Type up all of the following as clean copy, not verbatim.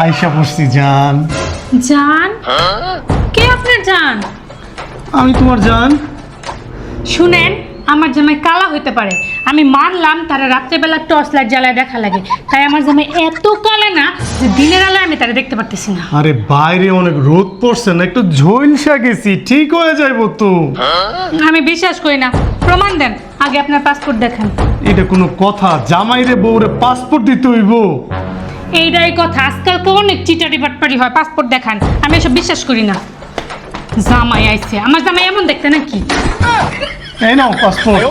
আয়শা পড়ছি জান। জান? কে আপনার জান? আমি তোমার জান। শুনেন, আমার জামাই কালা হইতে পারে, আমি মানলাম তারা রাত্রেবেলা টর্চ লাইট জ্বালায় দেখা লাগে, তাই আমার জামাই এত কালা না যে দিনের আলোয় আমি তারা দেখতে পারতেছি না। আরে বাইরে অনেক রোদ পড়ছে না, একটু ঝলসা গেছি, ঠিক হয়ে যাইবো তো। আমি বিশ্বাস করি না, প্রমাণ দেন, আগে আপনার পাসপোর্ট দেখান। এটা কোনো কথা? জামাইরে বউরে পাসপোর্ট দিতে হইব? এইটাই কথা, আজকালকে অনেক চিটারি বাটপারি হয়, পাসপোর্ট দেখান। আমি এসব বিশ্বাস করি না। জামাই আইছে, আমার জামাই এমন দেখতে নাকি? এই নাও পাসপোর্ট।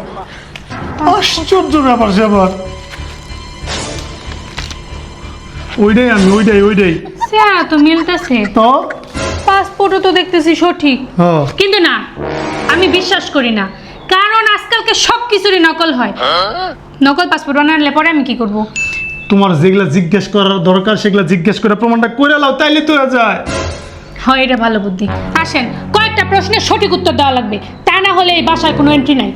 আশ্চর্য ব্যাপার স্যাপার। ওইটাই আমি, ওইটাই চেহারা তো মিলতেছে, তো। পাসপোর্টও তো দেখতেছি সঠিক, হ্যাঁ। কিন্তু না, আমি বিশ্বাস করি না, কারণ আজকালকে সব কিছুরই নকল হয়। নকল পাসপোর্ট বানালে পরে আমি কি করব? তোমার যেগুলা জিজ্ঞেস করার দরকার সেগুলা জিজ্ঞেস করে প্রমাণটা করে লাও, তাইলে তো হয়ে যায়। হয়, এটা ভালো বুদ্ধি। আসেন, কয়েকটা প্রশ্নের সঠিক উত্তর দেওয়া লাগবে, তা না হলে এই বাসায় কোনো এন্ট্রি নাই।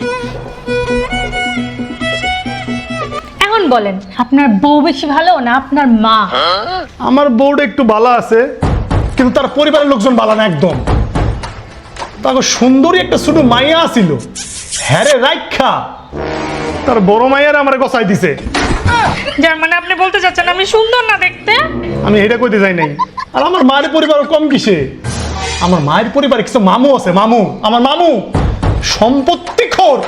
এখন বলেন, আপনার বউ বেশি ভালো না আপনার মা? আমার বউটা একটু ভালো আছে, কিন্তু তার পরিবারের লোকজন ভালো না একদম। তাকে সুন্দরী একটা ছোট মাইয়া আছিল, হ্যারে রাইখা তার বড় মাইয়ার আমার গছাই দিছে। যার মানে আপনি বলতে চাচ্ছেন আমি সুন্দর না দেখতে? আমি এটা কইতে যাই নাই। আর আমার মায়ের পরিবার কম কিসে? আমার মায়ের পরিবারে কিছু মামু আছে, মামু। আমার মামু সম্পত্তিখোর,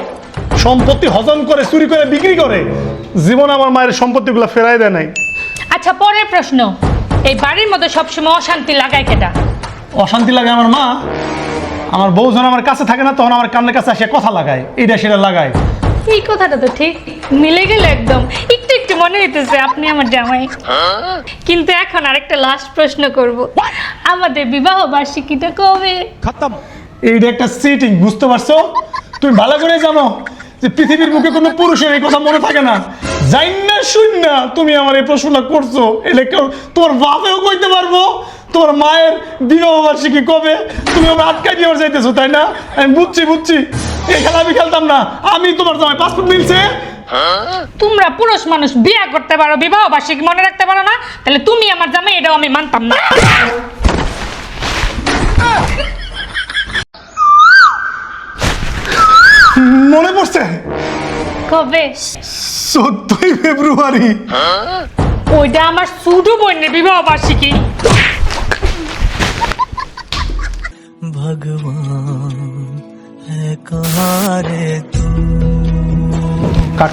সম্পত্তি হজম করে, চুরি করে, বিক্রি করে। জীবন আমার মায়ের সম্পত্তিগুলো ফেরাই দেয় নাই। আচ্ছা, পরের প্রশ্ন, এই বাড়ির মধ্যে সবসময় অশান্তি লাগায় কেটা? অশান্তি লাগে আমার মা। আমার বউ যখন আমার কাছে থাকে না, তখন আমার কানের কাছে এসে কথা লাগায়, এইটা সেটা লাগায়। এই কথাটা তো ঠিক মিলে গেল একদম। একটু একটু মনে হইতেছে আপনি আমার জামাই। কিন্তু এখন আরেকটা লাস্ট প্রশ্ন করব, আমাদের বিবাহ বার্ষিকীটা কবে? এইটা একটা সিটিং, বুঝতে পারছো? তুমি ভালো করে জানো যে পৃথিবীর মুখে কোনো পুরুষের এই কথা মনে থাকে না। যাই না শুন না তুমি আমার এই প্রশ্নটা করছো, এটা কেউ তোমার বাপেও কইতে পারবো। তোমার মায়ের বিবাহ বার্ষিকী কবে? তুমি আমার আটকাই দিয়ে যাইতেছো, তাই না? আমি বুঝছি। এই খেলা আমি খেলতাম না। আমি তোমার জামাই, পাসপোর্ট মিলছে। তোমরা পুরুষ মানুষ বিয়ে করতে পারো, বিবাহ বার্ষিকী মনে রাখতে পারো না? তাহলে তুমি আমার জামাই, এটাও আমি মানতাম না। মনে পড়ছে? কবে? 14ই ফেব্রুয়ারি। ওইটা আমার ছোট বোনের বিবাহ বার্ষিকী। भगवान है कहाँ रे तू। কাট।